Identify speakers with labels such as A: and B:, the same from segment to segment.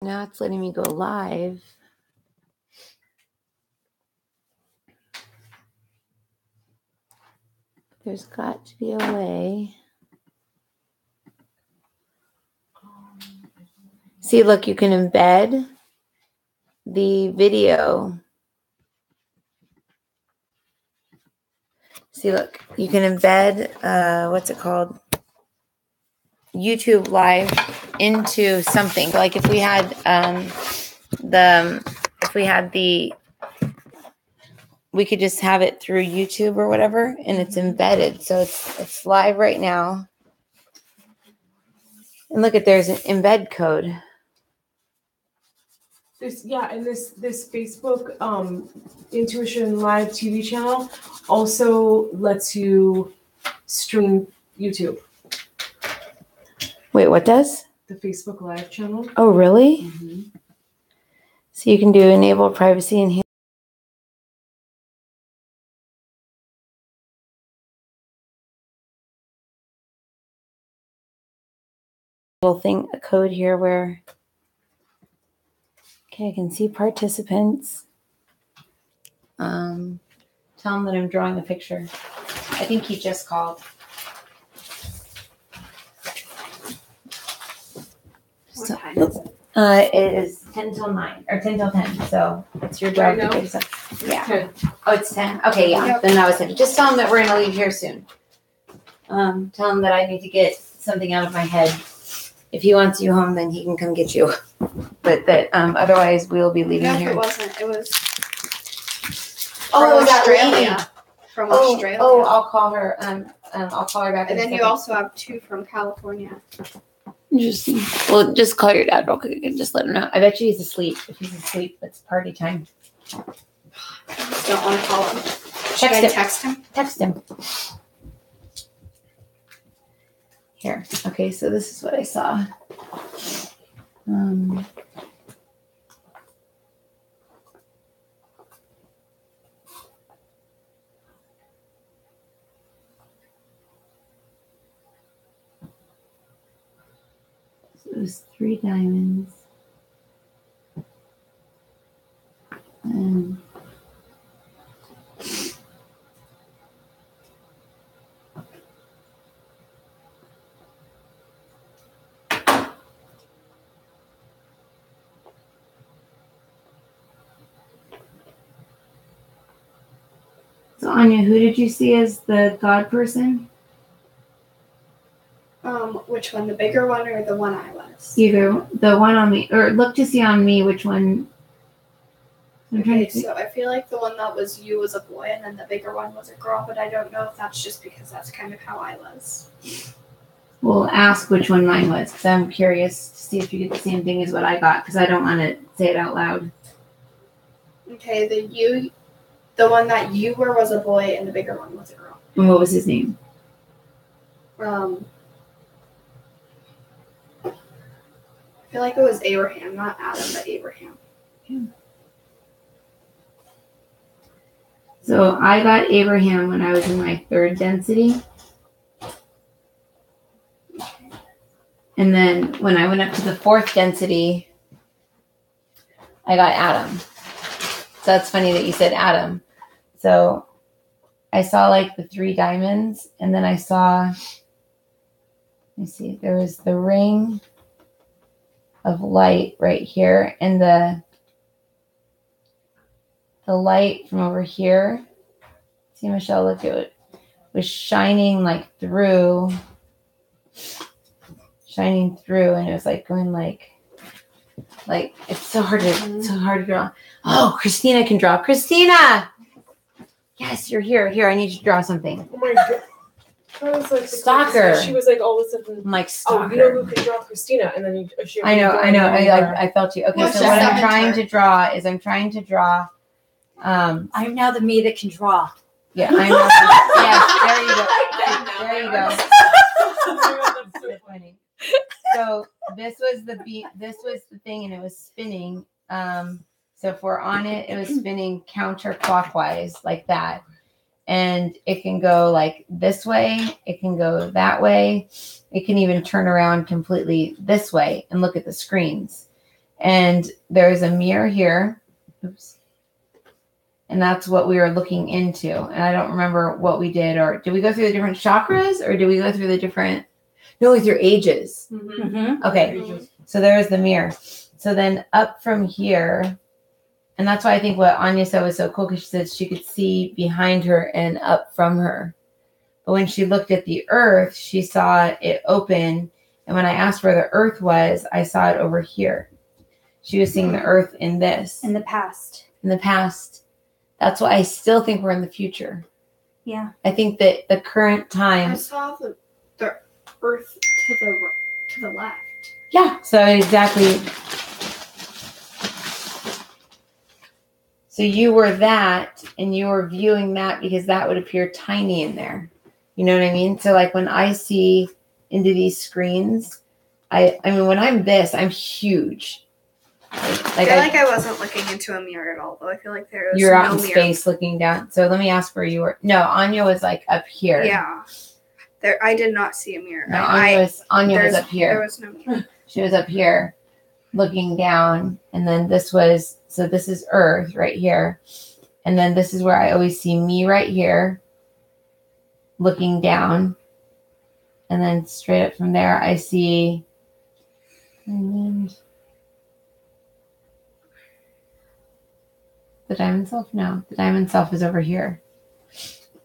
A: Now it's letting me go live. There's got to be a way. See, look, you can embed the video. See, look, you can embed, what's it called? YouTube Live into something. Like if we had we could just have it through YouTube or whatever, and it's embedded. So it's live right now. And look at, there's an embed code.
B: And this Facebook Intuition Live TV channel also lets you stream YouTube.
A: Wait, what does?
B: The Facebook Live channel.
A: Oh, really?
B: Mm-hmm.
A: So you can do enable privacy and little thing, a code here where, okay, I can see participants. Tell him that I'm drawing a picture. I think he just called.
C: What time is it?
A: It is 10 till 9 or 10 till 10. So it's your job to fix up. Yeah.
B: 10.
A: Oh, it's 10. Okay, yeah.
C: Yep.
A: Then that was it. Just tell him that we're gonna leave here soon. Tell him that I need to get something out of my head. If he wants you home, then he can come get you. But that otherwise we'll be leaving
C: No,
A: here.
C: it wasn't. It was
A: Oh,
C: from
A: that lady.
C: Australia. From Australia.
A: Oh, I'll call her. I'll call her back.
C: And
A: in a
C: then you
A: second.
C: also have 2 from California.
A: Interesting. Well, just call your dad real quick and just let him know. I bet you he's asleep. If he's asleep, it's party time.
C: I just don't want to call him. Should I text him?
A: Text him. Here. Okay, so this is what I saw. So it was 3 diamonds. And so Anya, who did you see as the God person?
C: Which one? The bigger one or the one I was?
A: Either the one on me, or look to see on me which one. I'm trying
C: Okay,
A: to see.
C: so I feel like the one that was you was a boy and then the bigger one was a girl, but I don't know if that's just because that's kind of how I was.
A: We'll ask which one mine was, because I'm curious to see if you get the same thing as what I got, because I don't want to say it out loud.
C: Okay, the one that you were was a boy and the bigger one was a girl.
A: And what was his name?
C: I feel like it was Abraham, not Adam, but Abraham.
A: Yeah. So I got Abraham when I was in my 3rd density. And then when I went up to the 4th density, I got Adam. So that's funny that you said Adam. So I saw like the 3 diamonds, and then I saw, let me see, there was the ring of light right here, and the light from over here. See, Michelle, look at it. Was shining like through, and it was like going like it's so hard to draw. Oh, Christina can draw. Christina, yes, you're here. Here, I need you to draw something.
B: Oh my god. I was like,
A: Stalker.
B: She was like all of a sudden.
A: I'm like, stalker.
B: Oh, you know who can draw Christina? And then she.
A: I know. I felt you. Okay, so what I'm trying to draw is I'm
D: now the me that can draw.
A: Yeah, I know. Yes, there you go. That's so funny. So this was the thing, and it was spinning. So if we're on it, it was spinning counterclockwise like that. And it can go like this way. It can go that way. It can even turn around completely this way and look at the screens. And there's a mirror here. Oops. And that's what we were looking into. And I don't remember what we did, or did we go through the different chakras, or did we go through the different, no, through ages.
D: Mm-hmm.
A: Okay. So there's the mirror. So then up from here, and that's why I think what Anya said was so cool, because she said she could see behind her and up from her. But when she looked at the earth, she saw it open. And when I asked where the earth was, I saw it over here. She was seeing the earth in this.
D: In the past.
A: In the past. That's why I still think we're in the future.
D: Yeah.
A: I think that the current
C: I
A: time.
C: saw the earth to the left.
A: Yeah. So exactly. So you were that, and you were viewing that because that would appear tiny in there. You know what I mean? So like when I see into these screens, I mean, when I'm this, I'm huge.
C: I feel like I wasn't looking into a mirror at all, though. I feel like there was
A: you're
C: no
A: out in
C: mirror.
A: space looking down. So let me ask where you were. No, Anya was like up here.
C: Yeah. There, I did not see a mirror.
A: No, Anya was up here.
C: There was no mirror.
A: She was up here looking down. And then this is Earth right here. And then this is where I always see me right here looking down. And then straight up from there, I see. And the diamond self? No, the diamond self is over here.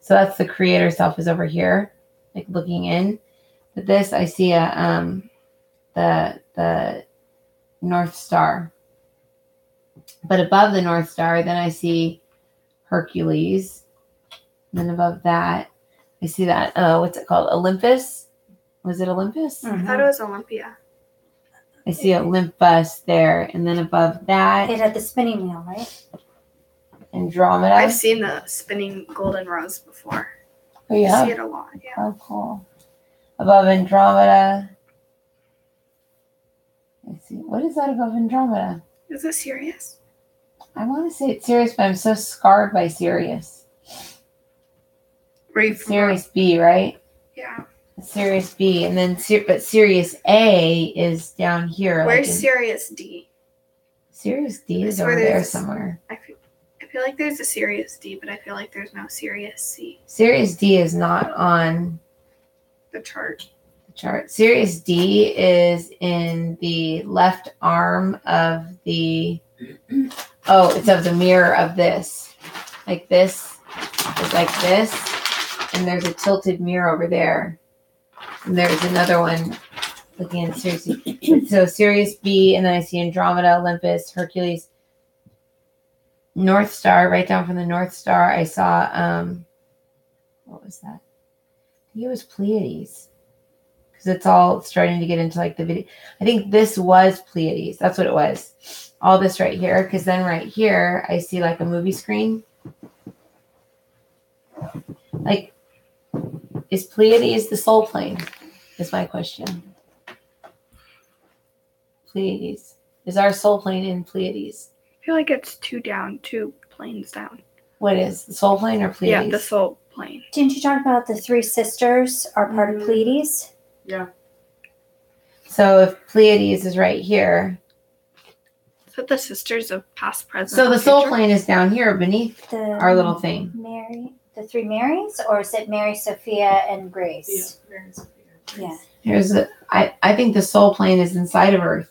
A: So that's the creator self is over here, like looking in. But this, I see the North Star. But above the North Star, then I see Hercules. And then above that, I see that, what's it called? Olympus? Was it Olympus?
C: I thought it was Olympia.
A: I see Olympus there. And then above that,
D: It had the spinning wheel, right?
A: Andromeda.
C: I've seen the spinning golden rose before.
A: Oh, you
C: I
A: have?
C: see it a lot, yeah.
A: Oh, cool. Above Andromeda. Let's see. What is that above Andromeda?
C: Is it Sirius?
A: I want to say it's Sirius, but I'm so scarred by Sirius. Sirius B, right?
C: Yeah.
A: Sirius B. And then, but Sirius A is down here.
C: Where's
A: like
C: Sirius D?
A: Sirius D is
C: That's where
A: over there
C: there's-
A: somewhere.
C: I feel like there's a Sirius D, but I feel like there's no Sirius C.
A: Sirius D is not on
C: The chart.
A: the chart. Sirius D is in the left arm of the, it's of the mirror of this. Like this is like this. And there's a tilted mirror over there. And there's another one looking at Sirius B. So Sirius B, and then I see Andromeda, Olympus, Hercules, North Star. Right down from the North Star, I saw, what was that? I think it was Pleiades. Because it's all starting to get into like the video. I think this was Pleiades. That's what it was. All this right here. Because then right here, I see like a movie screen. Like, is Pleiades the soul plane? Is my question. Pleiades. Is our soul plane in Pleiades?
C: I feel like it's two planes down.
A: What is the soul plane or Pleiades?
C: Yeah, the soul plane.
D: Didn't you talk about the three sisters are part of Pleiades?
B: Yeah.
A: So if Pleiades is right here,
C: Is it the sisters of past, present,
A: so the
C: and
A: soul
C: future?
A: plane is down here beneath
D: The
A: our little thing.
D: the three Marys, or is it Mary, Sophia, and Grace? Yeah.
A: I think the soul plane is inside of Earth.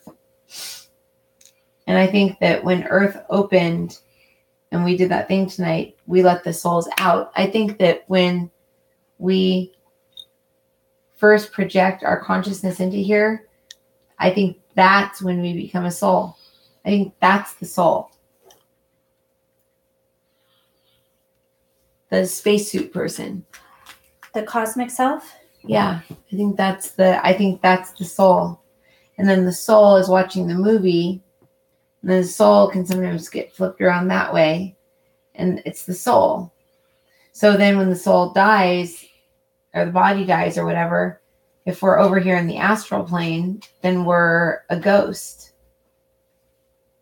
A: And I think that when Earth opened and we did that thing tonight, we let the souls out. I think that when we first project our consciousness into here, I think that's when we become a soul. I think that's the soul. The spacesuit person.
D: The cosmic self?
A: Yeah, I think that's the soul. And then the soul is watching the movie. And then the soul can sometimes get flipped around that way. And it's the soul. So then when the soul dies, or the body dies or whatever, if we're over here in the astral plane, then we're a ghost.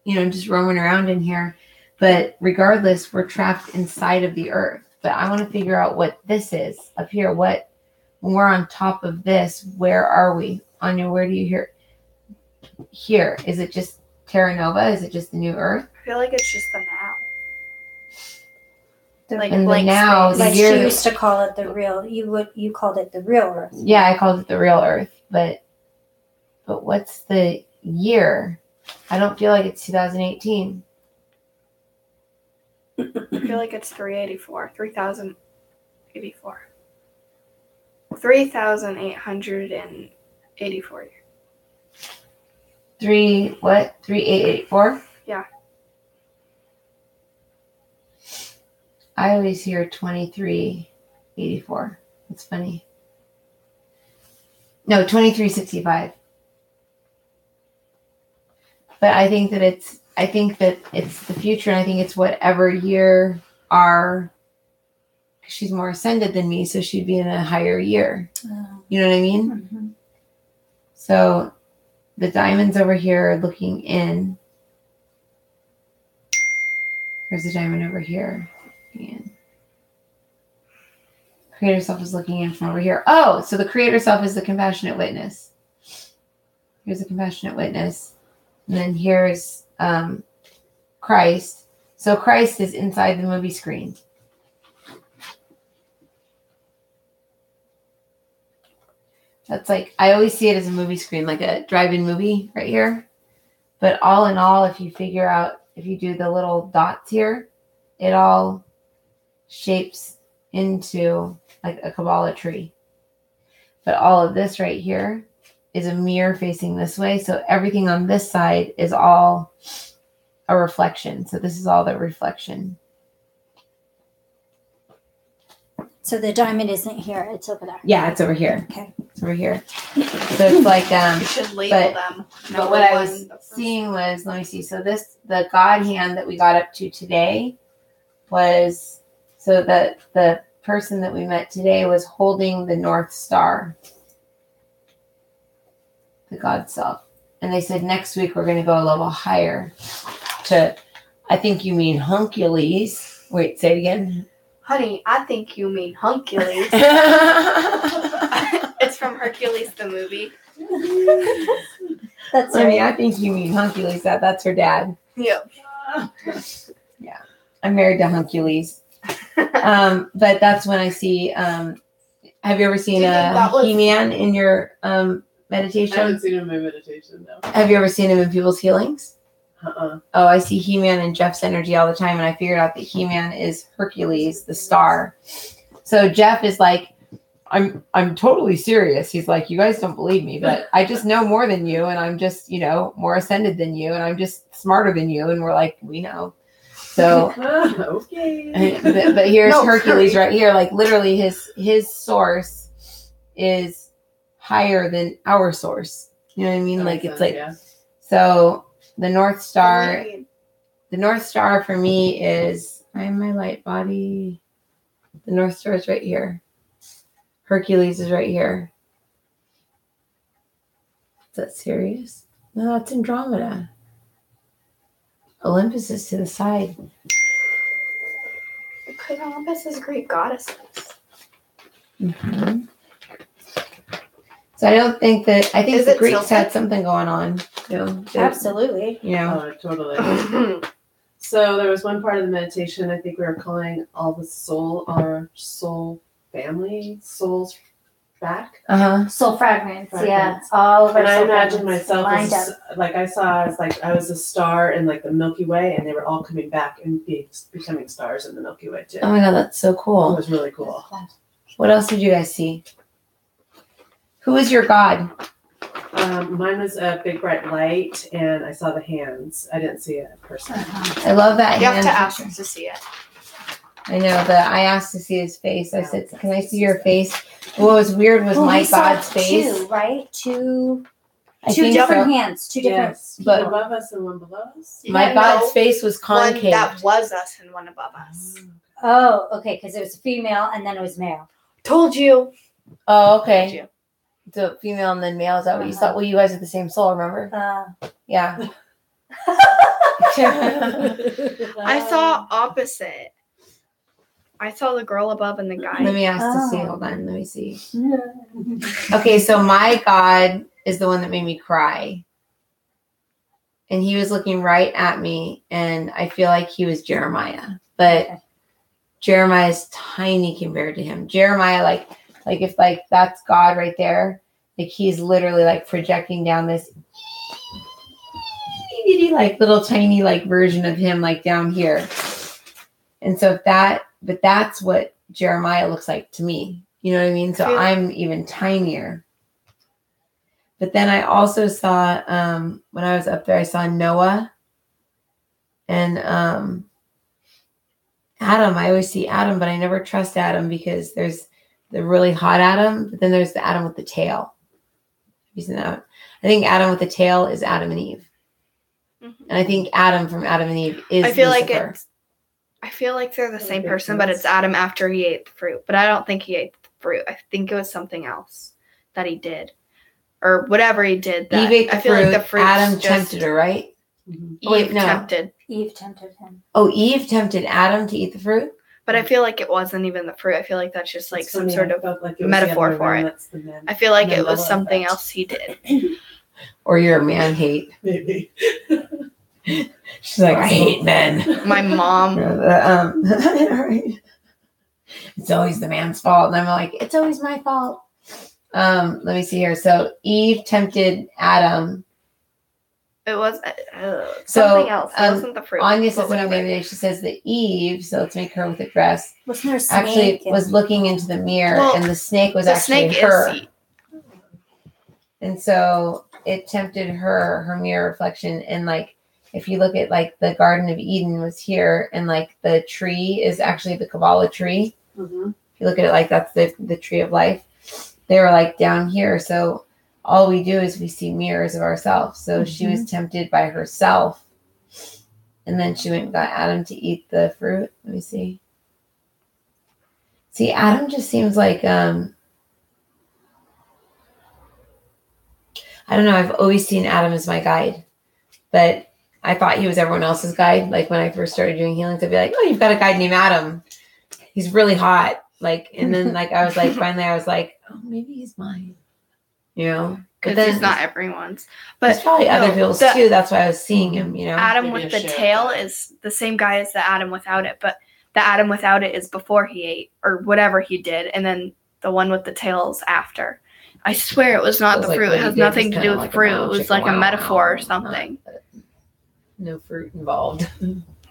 A: Just roaming around in here. But regardless, we're trapped inside of the earth. But I want to figure out what this is up here. When we're on top of this, where are we? Anya, where do you hear? Here. Is it just Terra Nova? Is it just the new Earth?
C: I feel like it's just the now. Like
A: And
C: a
A: the
C: blank
A: now,
C: space.
A: the
D: Like
A: year
D: she
A: that-
D: used to call it the real. You called it the real Earth.
A: Yeah, I called it the real Earth, but what's the year? I don't feel like it's 2018.
C: I feel like it's 384. 3084. 3,884 years.
A: 3884?
C: Yeah.
A: I always hear 2384. It's funny. No, 2365. But I think that it's the future, and I think it's whatever year she's more ascended than me, so she'd be in a higher year. You know what I mean?
D: Mm-hmm.
A: So the diamond's over here looking in. There's a diamond over here. And creator self is looking in from over here. Oh, so the creator self is the compassionate witness. Here's the compassionate witness. And then here's Christ. So Christ is inside the movie screen. That's like, I always see it as a movie screen, like a drive-in movie right here. But all in all, if you do the little dots here, it all shapes into like a Kabbalah tree. But all of this right here is a mirror facing this way. So everything on this side is all a reflection. So this is all the reflection.
D: So the diamond isn't here; it's over there.
A: Yeah, it's over here.
D: Okay.
A: It's over here. So it's like
C: You should label them.
A: But what I was seeing was, let me see. So the God hand that we got up to today was, so that the person that we met today was holding the North Star, the God self. And they said next week we're going to go a level higher to, I think you mean Hercules. Wait, say it again.
C: Honey, I think you mean Hercules. It's from Hercules the movie.
D: That's
A: Honey,
D: right.
A: I think you mean Hercules. That's her dad.
C: Yep.
A: Yeah. I'm married to Hercules. But that's when I see, have you ever seen
C: Do you think that was-
A: He-Man in your
B: I haven't
A: meditation?
B: seen him in meditation, no.
A: Have you ever seen him in people's healings?
B: Uh-uh.
A: Oh, I see He-Man and Jeff's energy all the time, and I figured out that He-Man is Hercules, the star. So Jeff is like, I'm totally serious. He's like, you guys don't believe me, but I just know more than you, and I'm just, more ascended than you, and I'm just smarter than you. And we're like, we know. So,
B: Okay.
A: but here's
C: No,
A: Hercules
C: sorry.
A: right here. Like literally, his source is higher than our source. You know what I mean?
B: That
A: Like
B: makes
A: it's
B: sense,
A: like
B: yeah.
A: so. The North Star.
C: Agreed.
A: The North Star for me is, I'm my light body. The North Star is right here. Hercules is right here. Is that Sirius? No, that's Andromeda. Olympus is to the side.
C: Because Olympus is Greek goddesses.
A: Mm-hmm. So I don't think that, I think
C: Is
A: the
C: it
A: Greeks
C: tilted?
A: had something going on.
D: Absolutely.
B: Oh, totally. So there was one part of the meditation, I think we were calling all our soul family, souls back.
A: Uh-huh.
D: Soul fragments. Yeah.
B: Fragments.
D: All of our
B: And I
D: soul
B: imagined
D: fragments
B: myself
D: lined
B: as,
D: up.
B: like I saw as like I was a star in like the Milky Way, and they were all coming back and becoming stars in the Milky Way too.
A: Oh my God, that's so
B: It
A: cool.
B: was really cool.
A: What else did you guys see? Who is your God?
B: Mine was a big bright light, and I saw the hands. I didn't see a person.
A: I love that
C: You have
A: hand
C: to ask
A: picture.
C: to see it.
A: I know, but I asked to see his face. I
B: Yeah.
A: said, "Can I see your face?" What was weird was
D: Well,
A: my
D: we saw
A: God's face.
D: two, right? Two
A: I
D: two
A: think
D: different
A: so.
D: hands. Two different.
B: Yes,
A: but-
B: one above us and one below us.
A: My
C: Yeah,
A: God's
C: no,
A: face was
C: one
A: concave.
C: that was us and one above us.
D: Oh, okay, because it was female and then it was male.
C: Told you.
A: Oh,
C: Told
A: okay.
C: you.
A: So female and then male. Is that what you
D: Uh-huh.
A: thought? Well, you guys are the same soul, remember? Yeah.
C: I saw opposite. I saw the girl above and the guy.
A: Let me ask to see.
D: Oh.
A: Hold on. Let me see. Okay, so my God is the one that made me cry. and he was looking right at me, and I feel like he was Jeremiah, but
D: Okay.
A: Jeremiah's tiny compared to him. Jeremiah, like if like that's God right there, like he's literally like projecting down this like little tiny like version of him like down here. And so but that's what Jeremiah looks like to me. You know what I mean? So I'm even tinier. But then I also saw when I was up there, I saw Noah and Adam. I always see Adam, but I never trust Adam because there's the really hot Adam, but then there's the Adam with the tail. Have you seen that? I think Adam with the tail is Adam and Eve.
C: Mm-hmm.
A: And I think Adam from Adam and Eve is
C: I feel
A: Lucifer.
C: I feel like they're the same person, but it's Adam after he ate the fruit. But I don't think he ate the fruit. I think it was something else that he did. Or whatever he did. That,
A: Eve ate the
C: I feel
A: fruit.
C: like the fruit
A: Adam tempted her, right?
B: Mhm.
C: Eve tempted.
D: Eve tempted him.
A: Oh, Eve tempted Adam to eat the fruit?
C: But I feel like it wasn't even the fruit. I feel like that's just like
B: It's
C: some
B: funny,
C: sort
B: I
C: of
B: felt like it was
C: metaphor
B: the other
C: for
B: way
C: it.
B: around. That's the men.
C: I feel like it
B: Mandela
C: was something
B: effect.
C: else he did.
A: Or you're a man hate?
B: Maybe.
A: She's like, I hate men.
C: My mom.
A: It's always the man's fault. And I'm like, it's always my fault. Let me see here. So Eve tempted Adam.
C: It was
A: So,
C: something else. It wasn't the fruit.
A: Anya
C: but
A: says something the
C: whatever.
A: other day. She says that Eve, so let's make her with a dress,
D: Wasn't there a
A: actually
D: snake?
A: was looking into the mirror,
C: Well,
A: and the snake was
C: The
A: actually
C: snake
A: her.
C: is
A: And so it tempted her mirror reflection. And like, if you look at like the Garden of Eden was here, and like the tree is actually the Kabbalah tree.
B: Mm-hmm.
A: If you look at it like that's the tree of life, they were like down here. So all we do is we see mirrors of ourselves. So she was tempted by herself. And then she went and got Adam to eat the fruit. Let me see. See, Adam just seems like, I don't know. I've always seen Adam as my guide, but I thought he was everyone else's guide. Like when I first started doing healings, I'd be like, oh, you've got a guide named Adam. He's really hot. Like, and then like, I was like, finally I was like, oh, maybe he's mine, you know? But
C: because
A: then
C: he's not everyone's.
A: there's
C: But
A: probably other
C: no,
A: people's
C: the
A: too. That's why I was seeing him, you know?
C: Adam
B: Maybe
C: with
B: a
C: the
B: shared
C: tail
B: guide.
C: is the same guy as the Adam without it, but the Adam without it is before he ate or whatever he did, and then the one with the tail is after. I swear it was not
A: Feels
C: the
A: like
C: fruit.
A: what
C: It
A: he
C: has
A: did was
C: nothing to
A: kinda
C: do with
A: like a
C: fruit.
A: wow,
C: It was
A: chicka,
C: like a
A: wow,
C: metaphor or
A: wow.
C: something.
A: No fruit involved.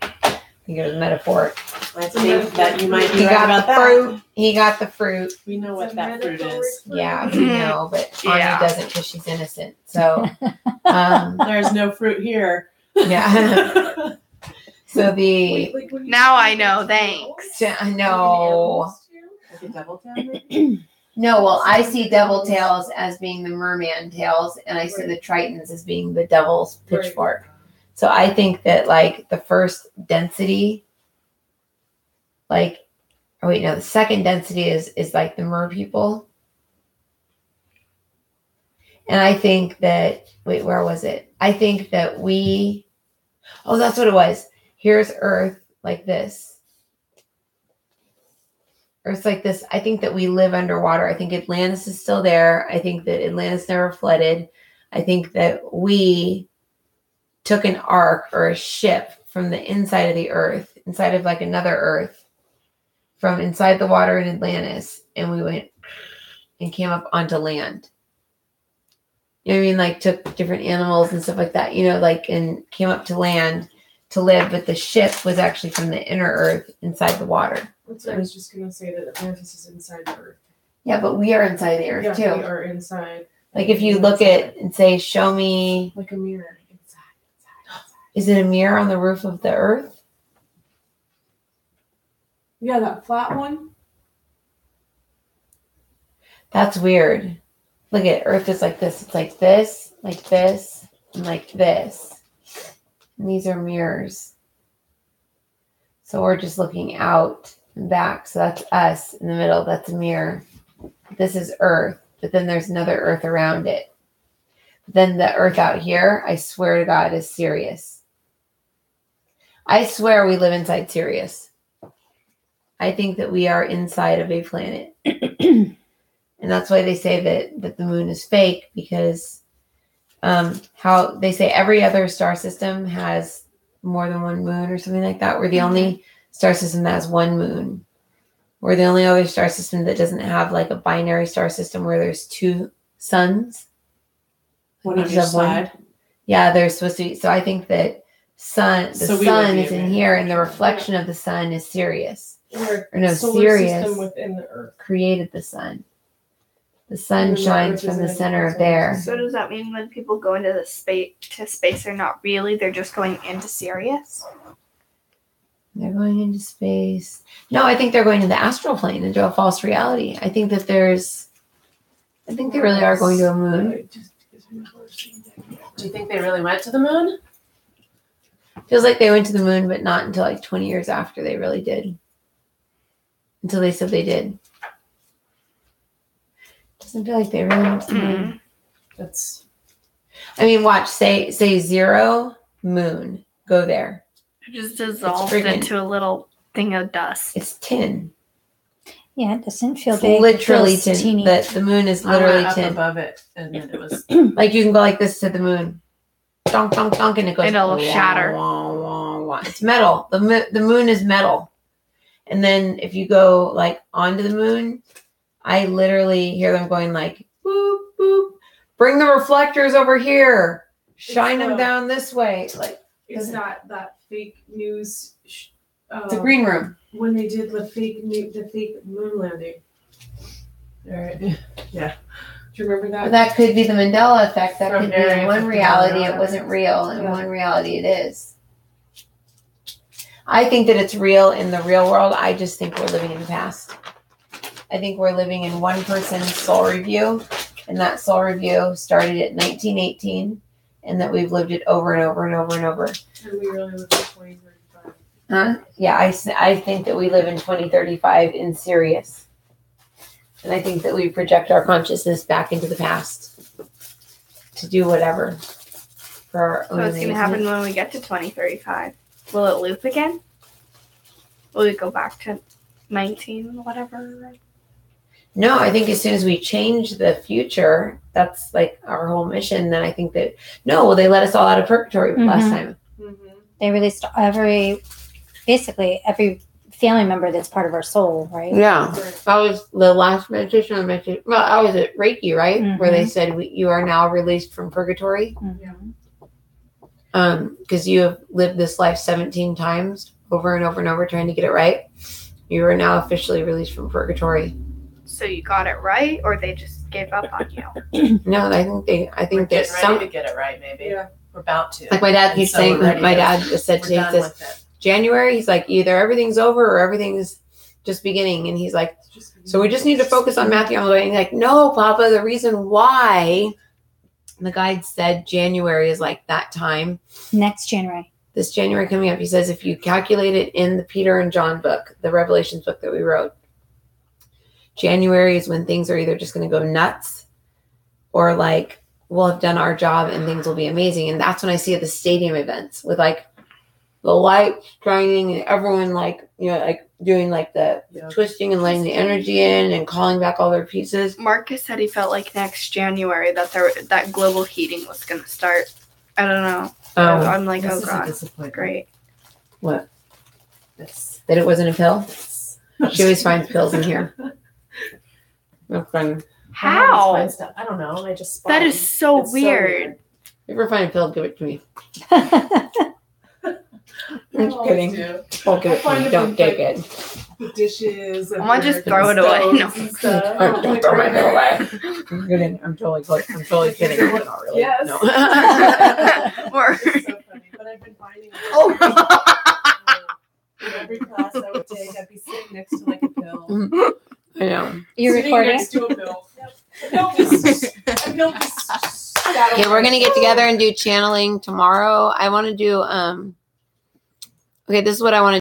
A: I think it was metaphoric.
B: I think that you might be
A: He
B: right
A: got
B: about
A: the
B: that.
A: fruit. He got the fruit.
B: We know what that fruit is.
A: Yeah, we know, but Anya
C: Yeah.
A: doesn't because she's innocent. So,
B: There's no fruit here.
A: yeah. So the
C: Now I know. Thanks.
A: no.
B: Like a devil tail, maybe?
A: No, well, I see devil tails as being the merman tails, and I see the tritons as being the devil's pitchfork. So I think that like the first density, the second density is like the mer people. And I think that, where was it? I think that that's what it was. Here's Earth like this. Earth's like this. I think that we live underwater. I think Atlantis is still there. I think that Atlantis never flooded. I think that we took an ark or a ship from the inside of the Earth, inside of like another Earth, from inside the water in Atlantis, and we went and came up onto land. You know what I mean? Like took different animals and stuff like that, you know, like, and came up to land to live, but the ship was actually from the inner Earth inside the water.
B: That's what I was just going to say, that Atlantis is inside the Earth.
A: Yeah, but we are inside the Earth
B: Yeah,
A: too.
B: we are inside.
A: Like if you look at and say, show me,
B: Like a mirror. Inside.
A: is it a mirror on the roof of the Earth?
B: Yeah, that flat one.
A: That's weird. Look at Earth is like this. It's like this, and like this. And these are mirrors. So we're just looking out and back. So that's us in the middle. That's a mirror. This is Earth. But then there's another Earth around it. But then the Earth out here, I swear to God, is Sirius. I swear we live inside Sirius. I think that we are inside of a planet. And that's why they say that the moon is fake, because how they say every other star system has more than one moon or something like that. We're the only star system that has one moon. We're the only other star system that doesn't have like a binary star system where there's two suns.
B: One on each side.
A: Yeah, they're supposed to be. So I think that the sun is in here, and the reflection of the sun is Sirius. Or no, Sirius
E: within the Earth
A: created the sun. The sun shines from the center of there.
C: So does that mean when people go into the space, they're not really, they're just going into Sirius?
A: They're going into space. No, I think they're going to the astral plane, into a false reality. I think that I think they really are going to a moon.
B: Do you think they really went to the moon?
A: Feels like they went to the moon, but not until like 20 years after they really did. Until they said they did. Doesn't feel like they really went to the moon. I mean, watch, say 0 moon. Go there.
C: It just dissolved into a little thing of dust.
A: It's tin.
D: Yeah, it doesn't feel
A: It's
D: big.
A: literally
D: It feels
A: tin.
D: teeny.
A: The moon is literally
B: up
A: tin.
B: above it, and then it was
A: Like you can go like this to the moon. Donk, donk, donk, and it goes.
C: It'll shatter.
A: Wah, wah, wah. It's metal. The moon is metal. And then if you go like onto the moon, I literally hear them going like, boop, boop. Bring the reflectors over here. Shine them down this way. Like
E: it's not that fake news.
A: The green room.
E: When they did the fake moon landing. All right. Yeah. Do you remember that?
A: But that could be the Mandela effect. That
B: From
A: could be
B: Area
A: in one
B: 51.
A: reality it wasn't real, in one reality it is. I think that it's real in the real world. I just think we're living in the past. I think we're living in one person's soul review, and that soul review started at 1918, and that we've lived it over and over and over and over.
E: And we really live in 2035.
A: Huh? Yeah, I think that we live in 2035 in Sirius. And I think that we project our consciousness back into the past to do whatever for our own
C: So what's going to happen when we get to 2035? Will it loop again? Will we go back to 19, whatever?
A: No, I think as soon as we change the future, that's like our whole mission. Then I think that, they let us all out of purgatory last time.
E: Mm-hmm.
D: They released basically every family member that's part of our soul, right?
A: Yeah. That was the last meditation I mentioned. Well, I was at Reiki, right?
D: Mhm.
A: Where they said you are now released from purgatory.
D: Mhm.
A: Because you have lived this life 17 times over and over and over trying to get it right. You are now officially released from purgatory.
C: So you got it right, or they just gave up on you?
A: No, I think
B: we're
A: that
B: getting ready to get it right. Maybe we're about to.
A: like my dad keeps saying. My dad just said
B: We're
A: today,
B: done
A: he
B: with
A: says
B: it.
A: January. He's like either everything's over or everything's just beginning. And he's like, so we just need to focus on Matthew. I'm like, no, Papa. The reason why the guide said January is like that time.
D: Next January.
A: This January coming up, he says if you calculate it in the Peter and John book, the Revelations book that we wrote, January is when things are either just going to go nuts or like we'll have done our job and things will be amazing. And that's when I see at the stadium events with like the lights shining and everyone like, like doing like the twisting and letting the energy in and calling back all their pieces.
C: Marcus said he felt like next January that global heating was going to start. I don't know. I'm like,
B: This
C: oh
B: is a
C: god,
B: disappointment.
C: great.
A: What?
B: This.
A: That it wasn't a pill? She always finds pills in here. No fun.
C: How?
B: I don't know. I just
C: That is so
B: It's
C: weird.
A: If you ever find a pill, give it to me. I'm just
B: I
A: kidding.
B: do.
A: Don't give it to me. Don't take it.
E: The dishes.
C: I might just throw it away. No.
A: Don't throw my pill away. I'm kidding. I'm totally kidding. I'm not really.
E: Yes.
A: No.
C: Or
E: It's so funny, but I've been finding in every class I would take, I'd be sitting next to like a pill.
A: I know.
D: You're
E: Sitting
D: recording?
E: next to a pill. A pill just sat
A: Okay,
E: over
A: we're gonna
E: my
A: get
E: soul.
A: together and do channeling tomorrow. I want to do. Okay, this is what I want to.